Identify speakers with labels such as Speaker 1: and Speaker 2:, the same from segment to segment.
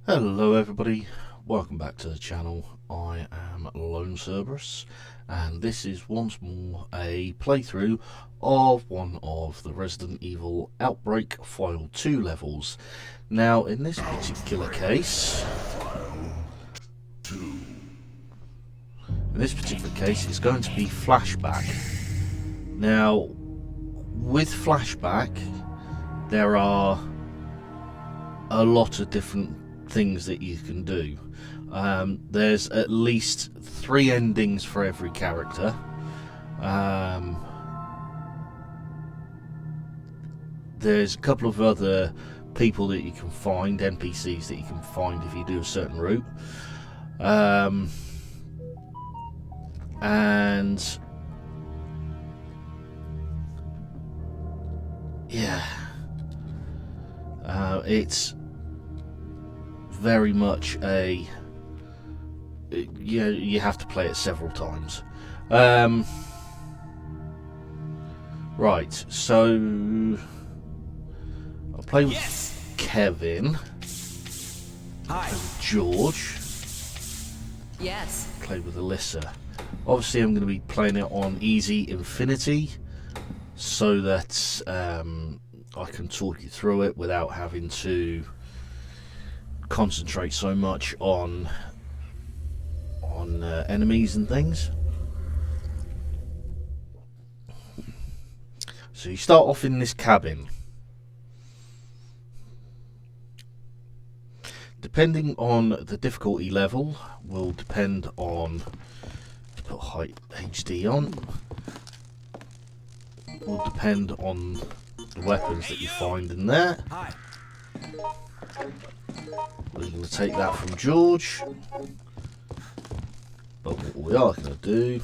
Speaker 1: Hello everybody, welcome back to the channel. I am Lone Cerberus and this is once more a playthrough of one of the Resident Evil Outbreak File 2 levels. Now in this particular case, it's going to be flashback. Now with flashback there are a lot of different things that you can do. There's at least 3 endings for every character. There's a couple of other people that you can find, NPCs that you can find if you do a certain route. And yeah, it's very much a you have to play it several times. Right, so I'll play with Kevin.
Speaker 2: Hi.
Speaker 1: Play with George.
Speaker 3: Yes.
Speaker 1: Play with Alyssa. Obviously I'm going to be playing it on easy infinity so that I can talk you through it without having to concentrate so much on enemies and things. So you start off in this cabin. Depending on the difficulty level will depend on, put height HD on, will depend on the weapons that you find in there.
Speaker 2: Hi.
Speaker 1: We're going to take that from George, but what we are going to do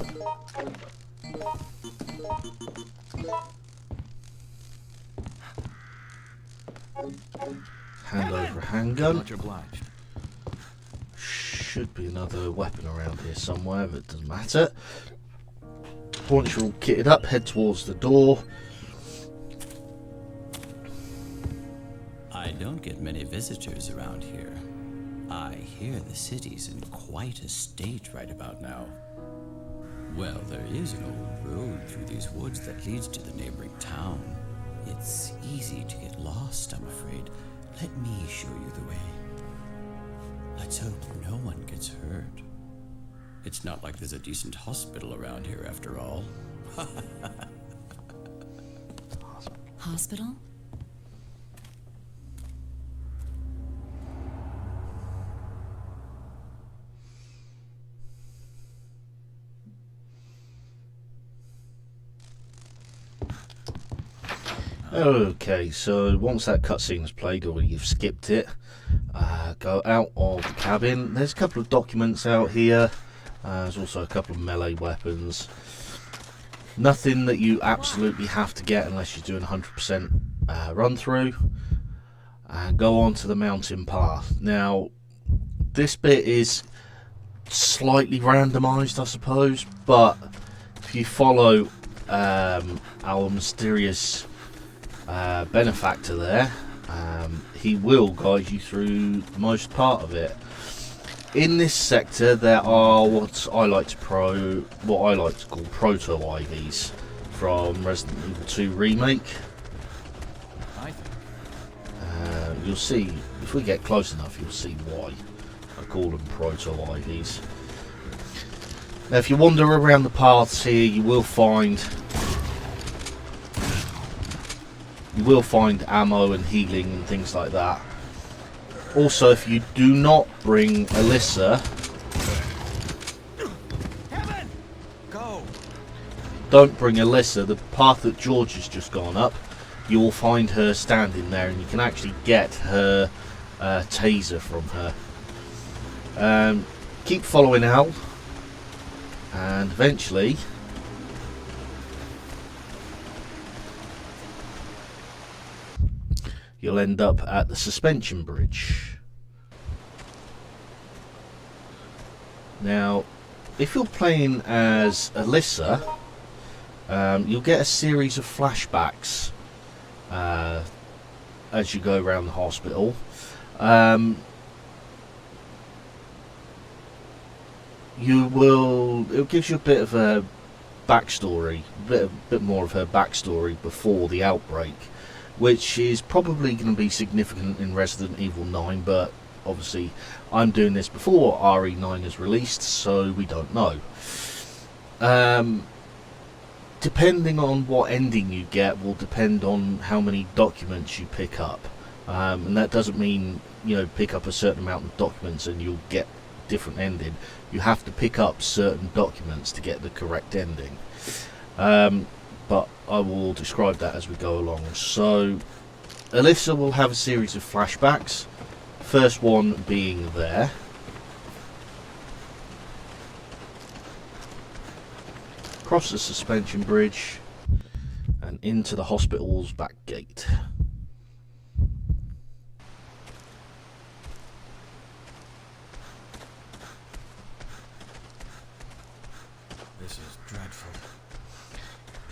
Speaker 1: hand over a handgun.
Speaker 2: Much obliged.
Speaker 1: Should be another weapon around here somewhere, but it doesn't matter. Once you're all kitted up, head towards the door.
Speaker 4: I don't get many visitors around here. I hear the city's in quite a state right about now. Well, there is an old road through these woods that leads to the neighboring town. It's easy to get lost, I'm afraid. Let me show you the way. Let's hope no one gets hurt. It's not like there's a decent hospital around here after all.
Speaker 3: Hospital?
Speaker 1: Okay, so once that cutscene is played or you've skipped it, go out of the cabin. There's a couple of documents out here. There's also a couple of melee weapons. Nothing that you absolutely have to get unless you're doing 100% run through. And go on to the mountain path. Now, this bit is slightly randomised, I suppose, but if you follow our mysterious benefactor there, he will guide you through most part of it. In this sector there are what I like to call proto IVs from Resident Evil 2 Remake.
Speaker 2: I think.
Speaker 1: You'll see, if we get close enough, you'll see why I call them proto IVs. Now if you wander around the paths here, you will find ammo and healing and things like that. Also, if you do not bring Alyssa,
Speaker 2: Kevin! Go!
Speaker 1: don't bring Alyssa, the path that George has just gone up, you will find her standing there and you can actually get her taser from her. Keep following Al and eventually you'll end up at the suspension bridge. Now, if you're playing as Alyssa, you'll get a series of flashbacks as you go around the hospital. it gives you a bit of a backstory, a bit more of her backstory before the outbreak, which is probably going to be significant in Resident Evil 9, but obviously I'm doing this before RE9 is released, so we don't know. Depending on what ending you get will depend on how many documents you pick up, and that doesn't mean, you know, pick up a certain amount of documents and you'll get different ending. You have to pick up certain documents to get the correct ending, but I will describe that as we go along. So Alyssa will have a series of flashbacks, first one being there. Across the suspension bridge and into the hospital's back gate.
Speaker 2: This is dreadful.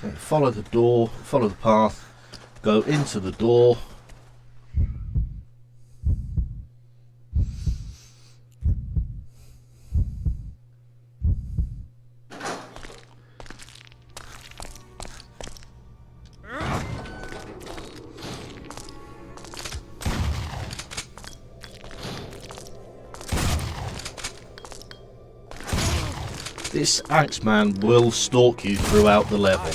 Speaker 1: Okay, follow the door, follow the path, go into the door. This Axeman will stalk you throughout the level.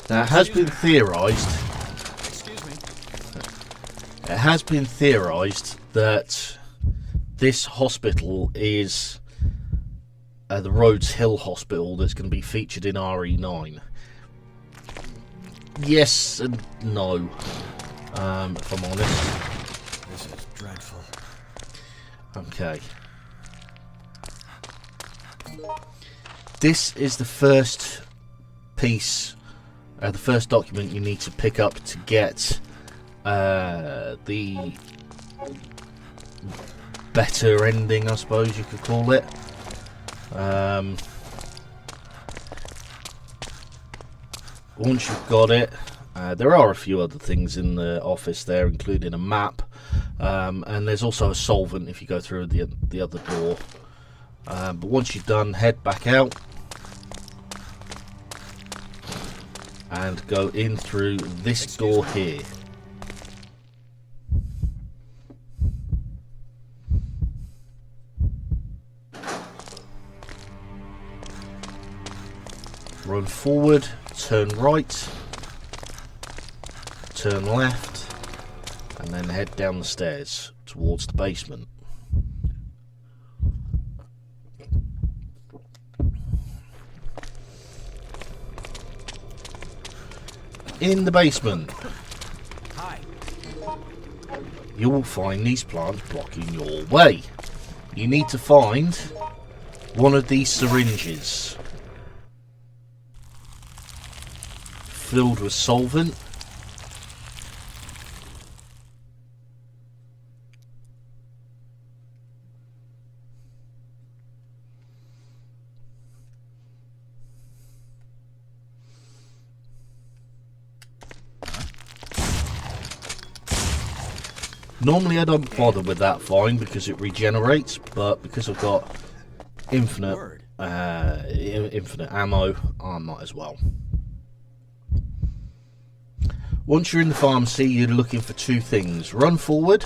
Speaker 1: Now it has been theorised.
Speaker 2: Excuse me.
Speaker 1: It has been theorised that this hospital is the Rhodes Hill Hospital that's going to be featured in RE9. Yes and no, if I'm honest.
Speaker 2: This is dreadful.
Speaker 1: Okay. This is the first piece, the first document you need to pick up to get the better ending, I suppose you could call it. Once you've got it, there are a few other things in the office there, including a map, and there's also a solvent if you go through the other door. But once you're done, head back out and go in through this door here. Run forward, turn right, turn left, and then head down the stairs towards the basement. In the basement,
Speaker 2: Hi.
Speaker 1: you will find these plants blocking your way. You need to find one of these syringes filled with solvent. Normally I don't bother with that fine because it regenerates, but because I've got infinite infinite ammo, I might as well. Once you're in the pharmacy, you're looking for two things. Run forward,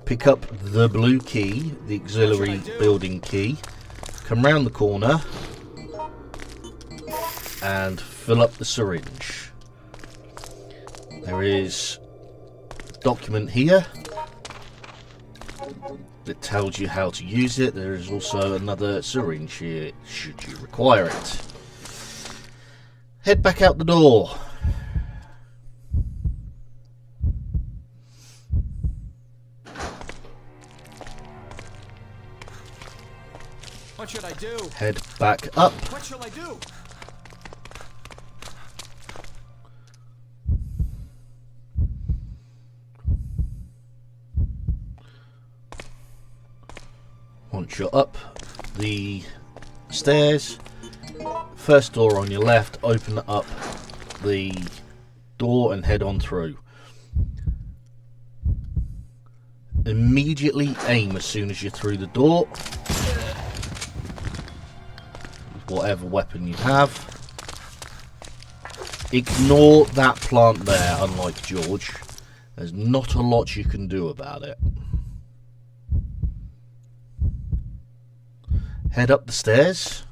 Speaker 1: pick up the blue key, the auxiliary building key, come round the corner and fill up the syringe. There is a document here that tells you how to use it. There is also another syringe here should you require it. Head back out the door.
Speaker 2: What should I do?
Speaker 1: Head back up.
Speaker 2: What shall I do?
Speaker 1: Once you're up the stairs, first door on your left, open up the door and head on through. Immediately aim as soon as you're through the door. Whatever weapon you have. Ignore that plant there, unlike George. There's not a lot you can do about it. Head up the stairs.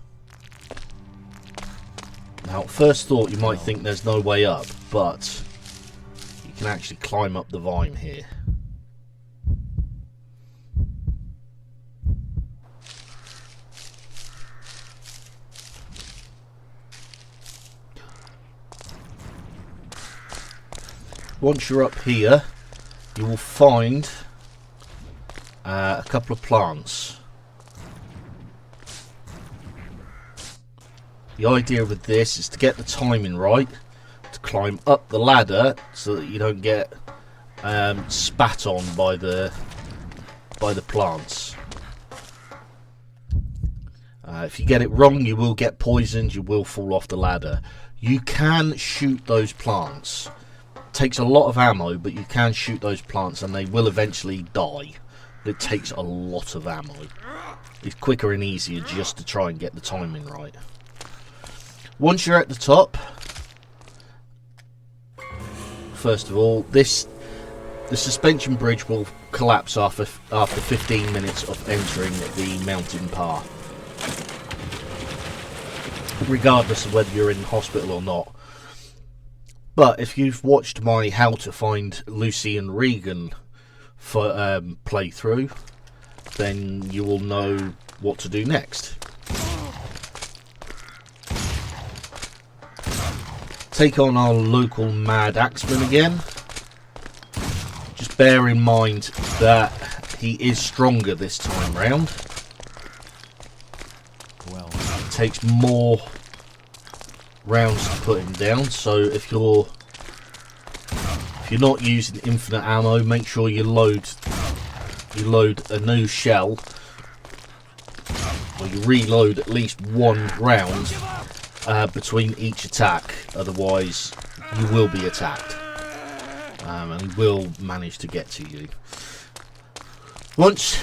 Speaker 1: Now, at first thought, you might think there's no way up, but you can actually climb up the vine here. Once you're up here, you will find a couple of plants. The idea with this is to get the timing right, to climb up the ladder so that you don't get spat on by the plants. If you get it wrong, you will get poisoned, you will fall off the ladder. You can shoot those plants. It takes a lot of ammo, but you can shoot those plants and they will eventually die. It takes a lot of ammo. It's quicker and easier just to try and get the timing right. Once you're at the top, first of all, the suspension bridge will collapse after 15 minutes of entering the mountain path, regardless of whether you're in hospital or not. But if you've watched my How to Find Lucy and Regan playthrough, then you will know what to do next. Take on our local Mad Axeman again. Just bear in mind that he is stronger this time round.
Speaker 2: Well,
Speaker 1: It takes more rounds to put him down, so if you're not using infinite ammo, make sure you load a new shell, or you reload at least one round between each attack, otherwise you will be attacked, and he will manage to get to you. Once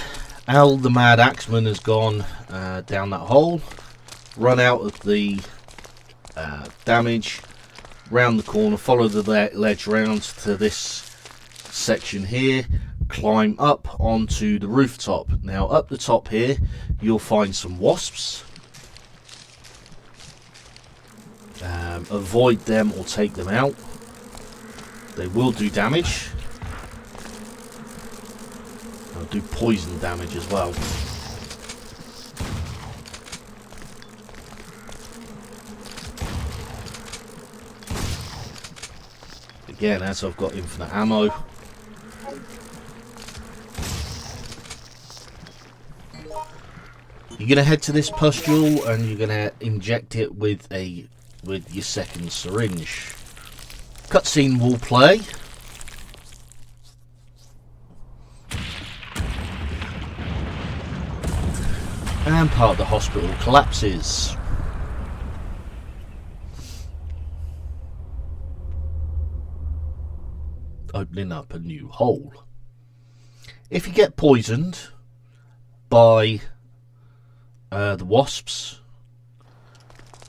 Speaker 1: Al the Mad Axeman has gone down that hole, run out of the damage, round the corner, follow the ledge round to this section here, climb up onto the rooftop. Now up the top here you'll find some wasps. Avoid them or take them out. They will do damage. They'll do poison damage as well. Again, as I've got infinite ammo, you're going to head to this pustule and you're going to inject it with your second syringe. Cutscene will play. And part of the hospital collapses. Opening up a new hole. If you get poisoned by the wasps,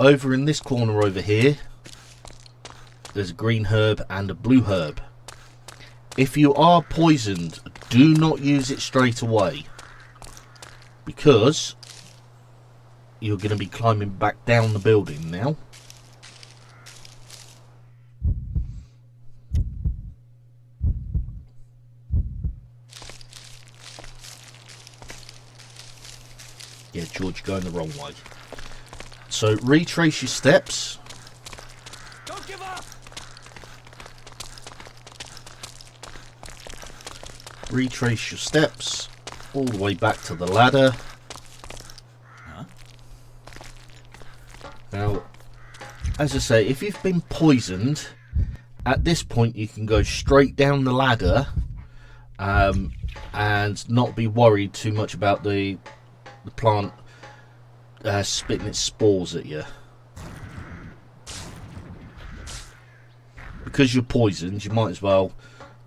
Speaker 1: over in this corner over here there's a green herb and a blue herb. If you are poisoned, do not use it straight away, because you're going to be climbing back down the building now. Yeah, George, you're going the wrong way. So retrace your steps.
Speaker 2: don't give up!
Speaker 1: Retrace your steps all the way back to the ladder.
Speaker 4: Huh?
Speaker 1: Now, as I say, if you've been poisoned, at this point you can go straight down the ladder and not be worried too much about the plant spitting its spores at you. because you're poisoned, you might as well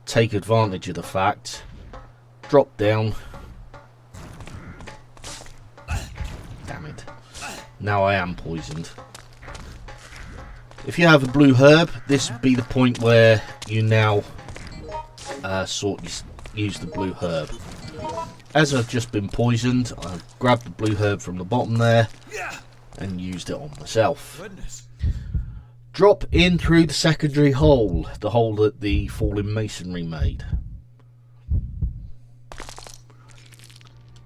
Speaker 1: take advantage of the fact. Drop down. Damn it. Now I am poisoned. If you have a blue herb, this would be the point where you now use the blue herb. As I've just been poisoned, I've grabbed the blue herb from the bottom there and used it on myself. Drop in through the secondary hole, the hole that the fallen masonry made.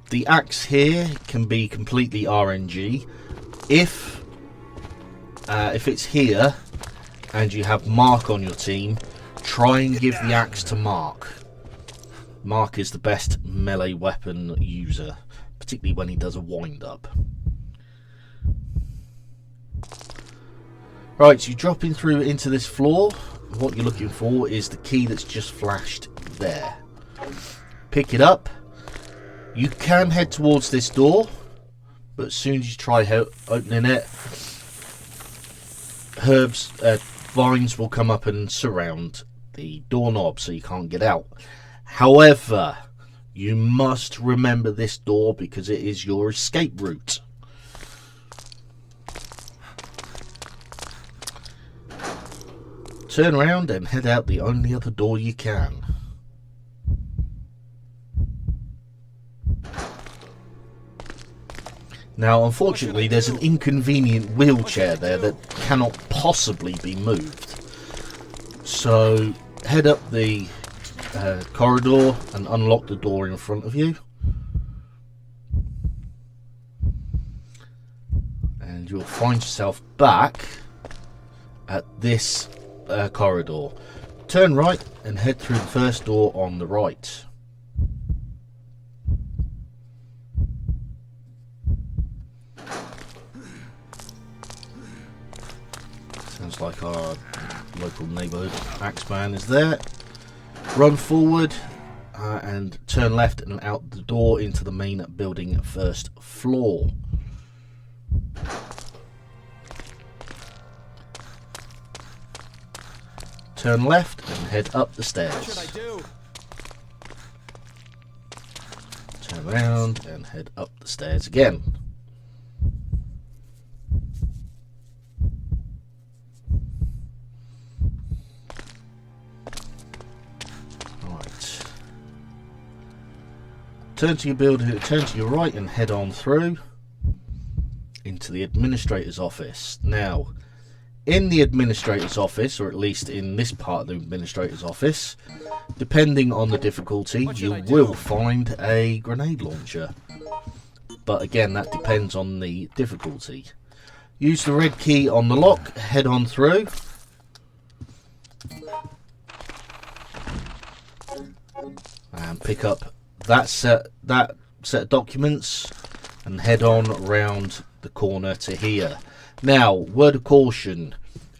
Speaker 1: The axe here can be completely RNG. If it's here and you have Mark on your team, try and give the axe to Mark. Mark is the best melee weapon user, particularly when he does a wind-up. Right, so you're dropping through into this floor. What you're looking for is the key that's just flashed there. Pick it up. You can head towards this door, but as soon as you try opening it, vines will come up and surround the doorknob, so you can't get out. However, you must remember this door because it is your escape route. Turn around and head out the only other door you can. Now, unfortunately, there's an inconvenient wheelchair there that cannot possibly be moved. So, head up the corridor and unlock the door in front of you. And you'll find yourself back at this corridor. Turn right and head through the first door on the right. Sounds like our local neighbourhood axeman is there. Run forward and turn left and out the door into the main building first floor. Turn left and head up the stairs.
Speaker 2: What should I do?
Speaker 1: Turn around and head up the stairs again. Right. Turn to your building, turn to your right and head on through into the administrator's office. Now, in the administrator's office, or at least in this part of the administrator's office, depending on the difficulty, you will find a grenade launcher. But again, that depends on the difficulty. Use the red key on the lock, head on through. And pick up that set of documents and head on round the corner to here. Now, word of caution,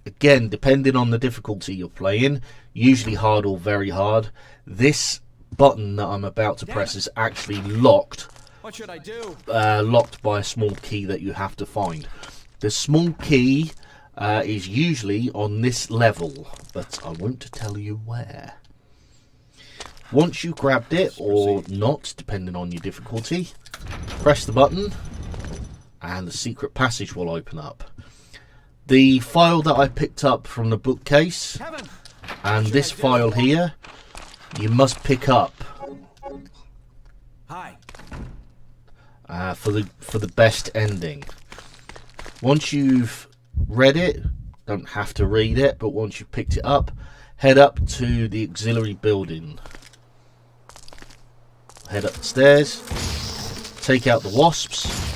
Speaker 1: again, depending on the difficulty you're playing, usually hard or very hard, this button that I'm about to press is actually locked.
Speaker 2: What should I do?
Speaker 1: Locked by a small key that you have to find. The small key is usually on this level, but I won't tell you where. Once you've grabbed it, or not, depending on your difficulty, press the button and the secret passage will open up. The file that I picked up from the bookcase and this file here, you must pick up for the best ending. Once you've read it, don't have to read it, but once you've picked it up, head up to the auxiliary building. Head up the stairs, take out the wasps,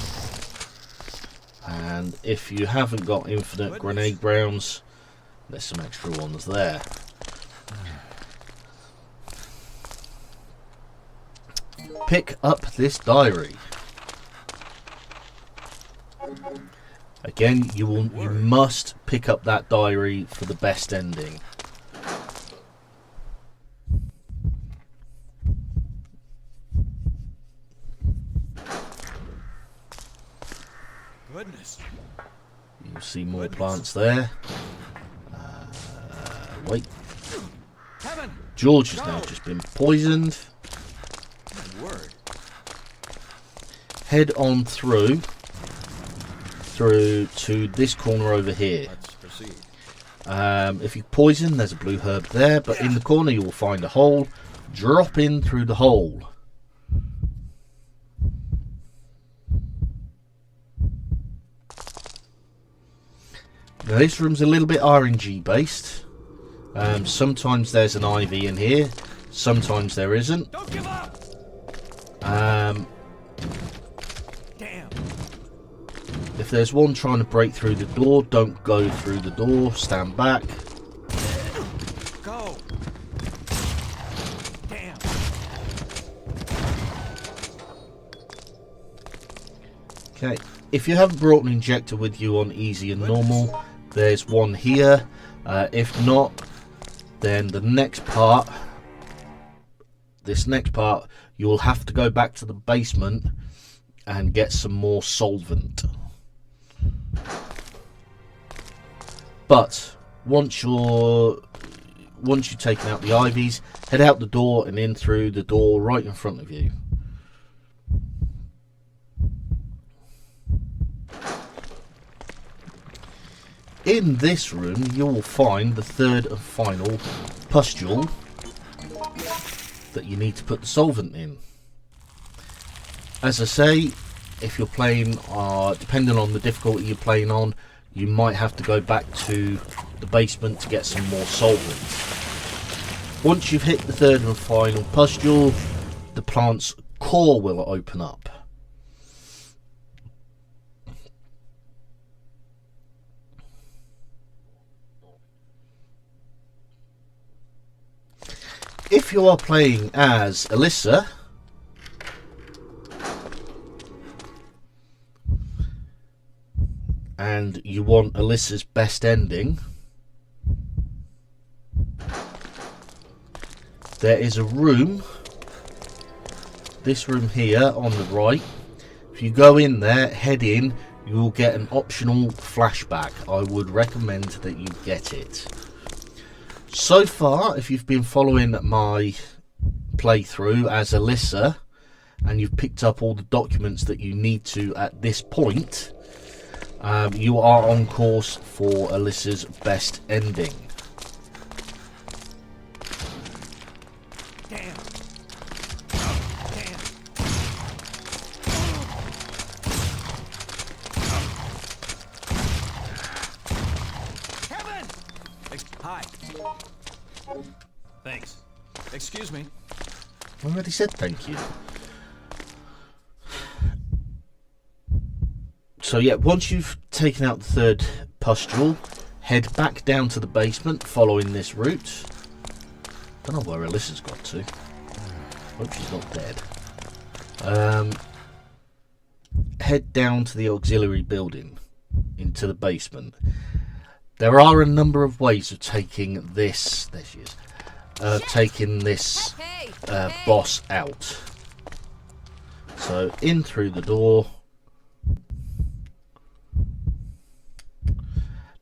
Speaker 1: and if you haven't got infinite grenade rounds, there's some extra ones there. Pick up this diary. Again, you must pick up that diary for the best ending.
Speaker 2: Goodness.
Speaker 1: You'll see more plants there. Wait.
Speaker 2: Kevin!
Speaker 1: George has now just been poisoned.
Speaker 2: My word.
Speaker 1: Head on through to this corner over here.
Speaker 2: Let's proceed.
Speaker 1: If you poison, there's a blue herb there, but in the corner you will find a hole. Drop in through the hole. Now this room's a little bit RNG based. Sometimes there's an IV in here, sometimes there isn't.
Speaker 2: Don't give up!
Speaker 1: Damn. If there's one trying to break through the door, don't go through the door, stand back.
Speaker 2: Go! Damn!
Speaker 1: Okay, if you haven't brought an injector with you on easy and normal, there's one here. If not, then this next part, you'll have to go back to the basement and get some more solvent. But once you've taken out the IVs, head out the door and in through the door right in front of you. In this room, you will find the third and final pustule that you need to put the solvent in. As I say, if you're playing, depending on the difficulty you're playing on, you might have to go back to the basement to get some more solvent. Once you've hit the third and final pustule, the plant's core will open up. If you are playing as Alyssa, and you want Alyssa's best ending, there is a room, this room here on the right. If you go in there, head in, you will get an optional flashback. I would recommend that you get it. So far, if you've been following my playthrough as Alyssa and you've picked up all the documents that you need to at this point, you are on course for Alyssa's best ending.
Speaker 2: Damn! Damn! Kevin! Hi. Thanks. Excuse me.
Speaker 1: I already said thank you. So yeah, once you've taken out the third pustule, head back down to the basement following this route. Don't know where Alyssa's got to. Hope she's not dead. Head down to the auxiliary building into the basement. There are a number of ways of taking this. There she is. Taking this boss out. So in through the door.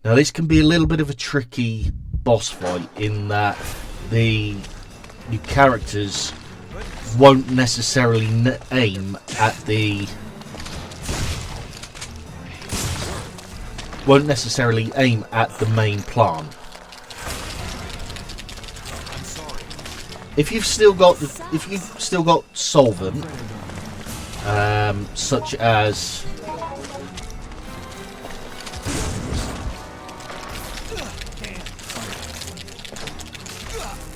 Speaker 1: Now this can be a little bit of a tricky boss fight in that your characters won't necessarily aim at the main plant. If you've still got solvent, such as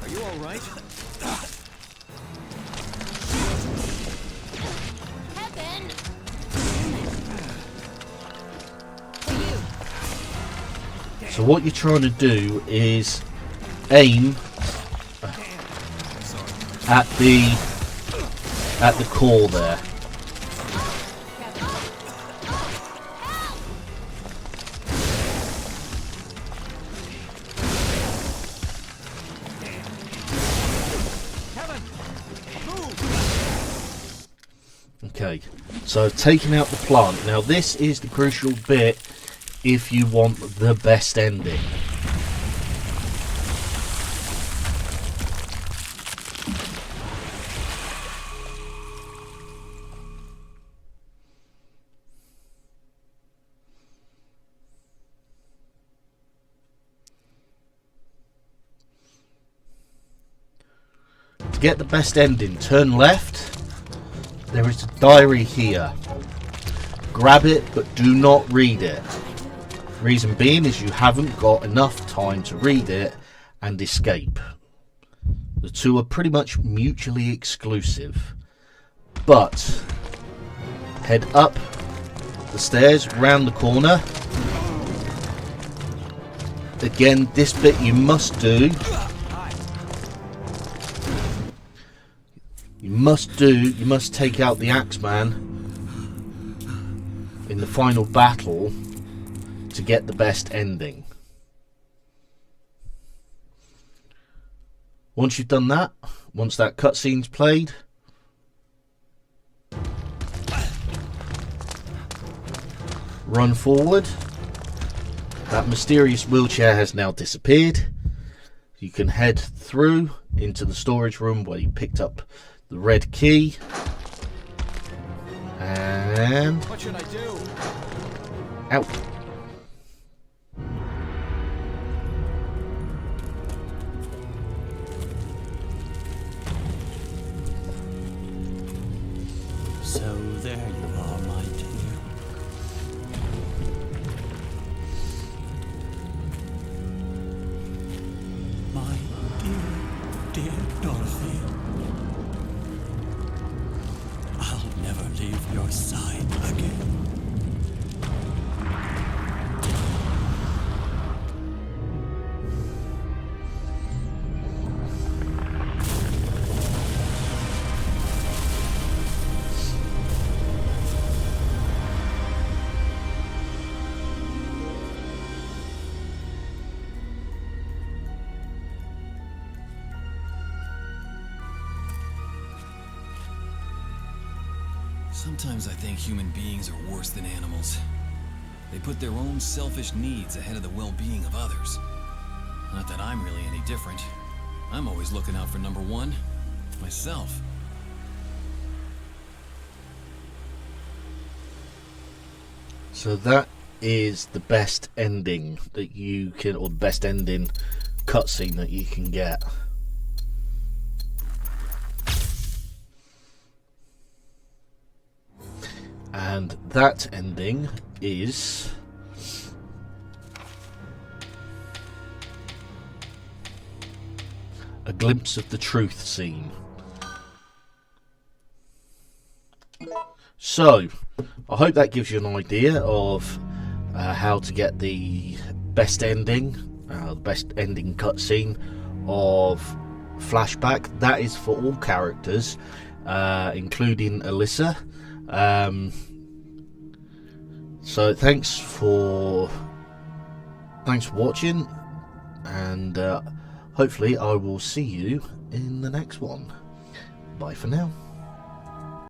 Speaker 2: Are you all right?
Speaker 3: Kevin!
Speaker 1: so what you're trying to do is aim at the core there. Okay, so taking out the plant. Now this is the crucial bit if you want the best ending. To get the best ending, turn left. There is a diary here. Grab it, but do not read it. Reason being is you haven't got enough time to read it and escape. The two are pretty much mutually exclusive. But head up the stairs, round the corner. Again, this bit you must do. You must take out the Axeman in the final battle to get the best ending. Once you've done that, once that cutscene's played, run forward. That mysterious wheelchair has now disappeared. You can head through into the storage room where you picked up the red key. And
Speaker 2: What should I do?
Speaker 1: out.
Speaker 4: So there you are, my dear. My dear Dorothy. I'll never leave your side again.
Speaker 2: Sometimes I think human beings are worse than animals. They put their own selfish needs ahead of the well-being of others. Not that I'm really any different. I'm always looking out for number one, myself.
Speaker 1: So that is the best ending that you can, or the best ending cutscene that you can get. And that ending is a glimpse of the truth scene. So, I hope that gives you an idea of how to get the best ending cutscene of Flashback. That is for all characters, including Alyssa. So thanks for watching, and hopefully I will see you in the next one. Bye for now.